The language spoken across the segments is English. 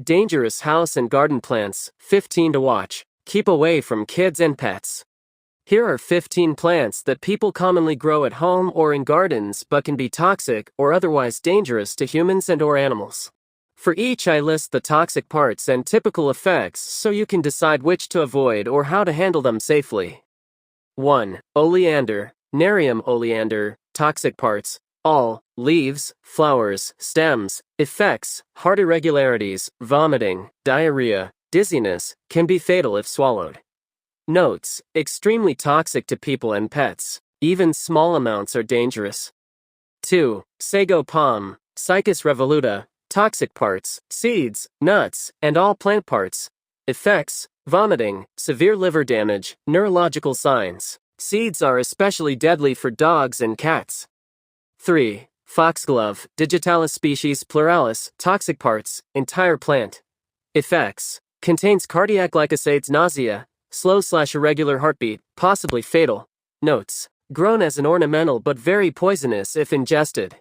Dangerous house and garden plants, 15 to watch. Keep away from kids and pets. Here are 15 plants that people commonly grow at home or in gardens but can be toxic or otherwise dangerous to humans and/or animals. For each, I list the toxic parts and typical effects so you can decide which to avoid or how to handle them safely. 1. Oleander, Nerium oleander, toxic parts. All, leaves, flowers, stems, effects, heart irregularities, vomiting, diarrhea, dizziness, can be fatal if swallowed. Notes: extremely toxic to people and pets. Even small amounts are dangerous. 2. Sago palm, Cycas revoluta, toxic parts, seeds, nuts, and all plant parts. Effects: vomiting, severe liver damage, neurological signs. Seeds are especially deadly for dogs and cats. 3. Foxglove, Digitalis species pluralis, toxic parts, entire plant. Effects: contains cardiac glycosides, nausea, slow/irregular heartbeat, possibly fatal. Notes: grown as an ornamental but very poisonous if ingested.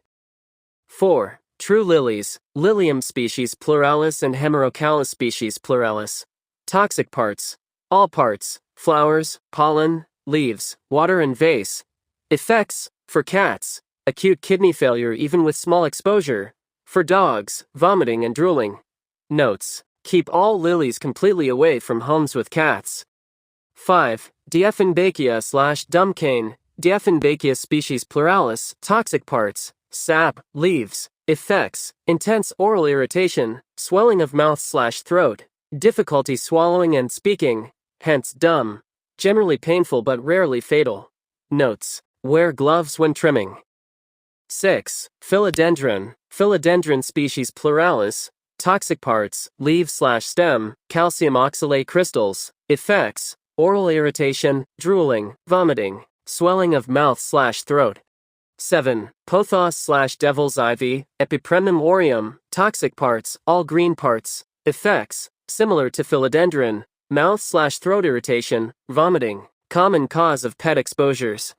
4. True lilies, Lilium species pluralis and Hemerocallis species pluralis. Toxic parts: all parts, flowers, pollen, leaves, water and vase. Effects: for cats, acute kidney failure even with small exposure. For dogs, vomiting and drooling. Notes: keep all lilies completely away from homes with cats. 5. Dieffenbachia/dumb cane, Dieffenbachia species pluralis, toxic parts, sap, leaves. Effects: intense oral irritation, swelling of mouth/throat, difficulty swallowing and speaking, hence dumb. Generally painful but rarely fatal. Notes: wear gloves when trimming. 6. Philodendron, Philodendron species pluralis, toxic parts, leaves/stem, calcium oxalate crystals. Effects: oral irritation, drooling, vomiting, swelling of mouth/throat. 7. Pothos/devil's ivy, Epipremnum aureum, toxic parts, all green parts. Effects: similar to philodendron, mouth/throat irritation, vomiting, common cause of pet exposures.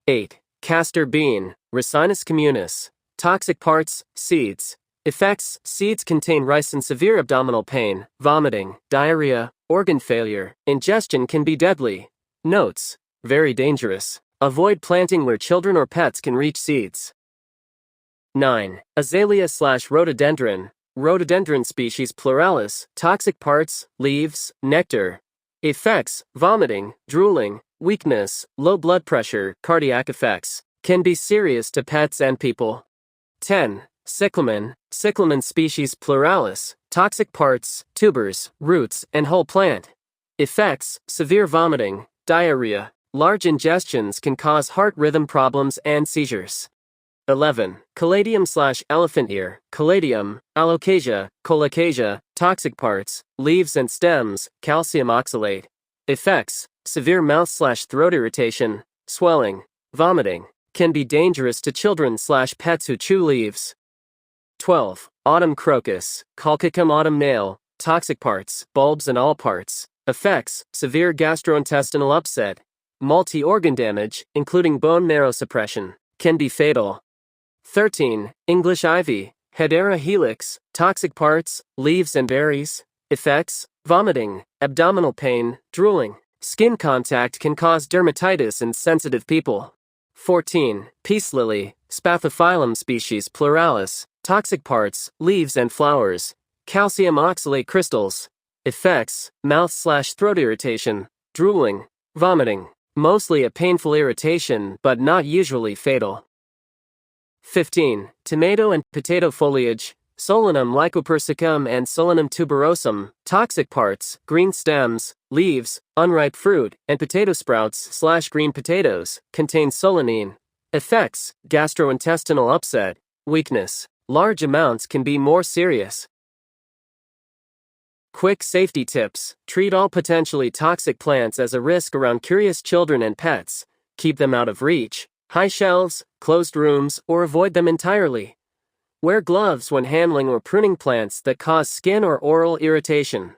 8. Castor bean, Ricinus communis, toxic parts, seeds. Effects: seeds contain ricin, severe abdominal pain, vomiting, diarrhea, organ failure, ingestion can be deadly. Notes: very dangerous. Avoid planting where children or pets can reach seeds. 9. Azalea/rhododendron, Rhododendron species pluralis, toxic parts, leaves, nectar. Effects: vomiting, drooling, weakness, low blood pressure, cardiac effects. Can be serious to pets and people. 10. Cyclamen, Cyclamen species pluralis, toxic parts, tubers, roots, and whole plant. Effects: severe vomiting, diarrhea. Large ingestions can cause heart rhythm problems and seizures. 11. Caladium/elephant ear, Caladium, Alocasia, Colocasia, toxic parts, leaves and stems, calcium oxalate. Effects: severe mouth/throat irritation, swelling, vomiting. Can be dangerous to children/pets who chew leaves. 12. Autumn crocus, Colchicum autumnale, toxic parts, bulbs and all parts. Effects: severe gastrointestinal upset, multi-organ damage, including bone marrow suppression. Can be fatal. 13. English ivy, Hedera helix, toxic parts, leaves and berries. Effects: vomiting, abdominal pain, drooling. Skin contact can cause dermatitis in sensitive people. 14. Peace lily, Spathiphyllum species pluralis, toxic parts, leaves and flowers. Calcium oxalate crystals. Effects: mouth/throat irritation, drooling, vomiting. Mostly a painful irritation but not usually fatal. 15. Tomato and potato foliage, Solanum lycopersicum and Solanum tuberosum, toxic parts, green stems, leaves, unripe fruit, and potato sprouts/green potatoes, contain solanine. Effects: gastrointestinal upset, weakness. Large amounts can be more serious. Quick safety tips: treat all potentially toxic plants as a risk around curious children and pets. Keep them out of reach, high shelves, closed rooms, or avoid them entirely. Wear gloves when handling or pruning plants that cause skin or oral irritation.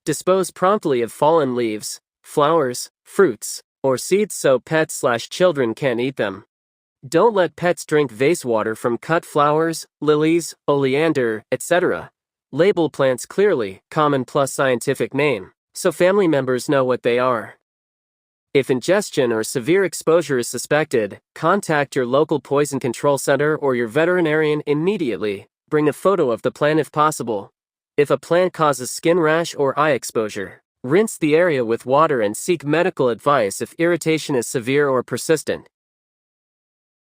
Dispose promptly of fallen leaves, flowers, fruits, or seeds so pets/children can't eat them. Don't let pets drink vase water from cut flowers, lilies, oleander, etc. Label plants clearly, common plus scientific name, so family members know what they are. If ingestion or severe exposure is suspected, contact your local poison control center or your veterinarian immediately. Bring a photo of the plant if possible. If a plant causes skin rash or eye exposure, rinse the area with water and seek medical advice if irritation is severe or persistent.